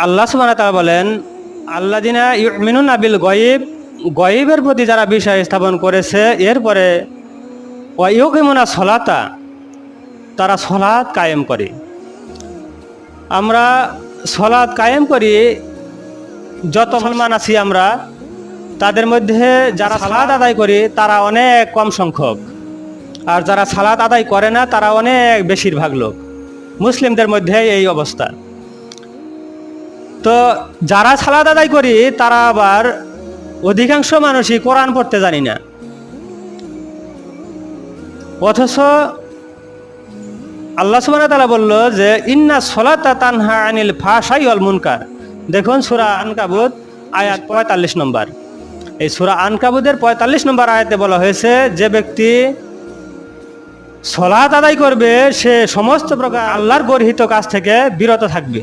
আল্লাহ সুবহানাহু ওয়া তাআলা বলেন, আল্লাযিনা ইউমিনুনা বিল গায়ব, গায়বের প্রতি যারা বিশ্বাস স্থাপন করেছে, এরপরে ওয়া ইউকিমুনা সলাতা, তারা সলাৎ কায়েম করে। আমরা সলাৎ কায়েম করি, যত মুসলমান আছি আমরা, তাদের মধ্যে যারা সালাত আদায় করি তারা অনেক কম সংখ্যক, আর যারা সালাত আদায় করে না তারা অনেক বেশিরভাগ লোক। মুসলিমদের মধ্যে এই অবস্থা। তো যারা সালাত আদায় করি তারা আবার অধিকাংশ মানুষই কোরআন পড়তে জানি না, অথচ আল্লাহ সুবহানাহু ওয়া তাআলা বলল যে ইন্না সলাতা তানহা আনিল ফাহশাই ওয়াল মুনকার। দেখুন সূরা আনকাবুত আয়াত 45 নম্বর। এই সূরা আনকাবুতের 45 নম্বর আয়াতে বলা হয়েছে, যে ব্যক্তি সলাত আদায় করবে সে সমস্ত প্রকার আল্লাহর গর্হিত কাজ থেকে বিরত থাকবে।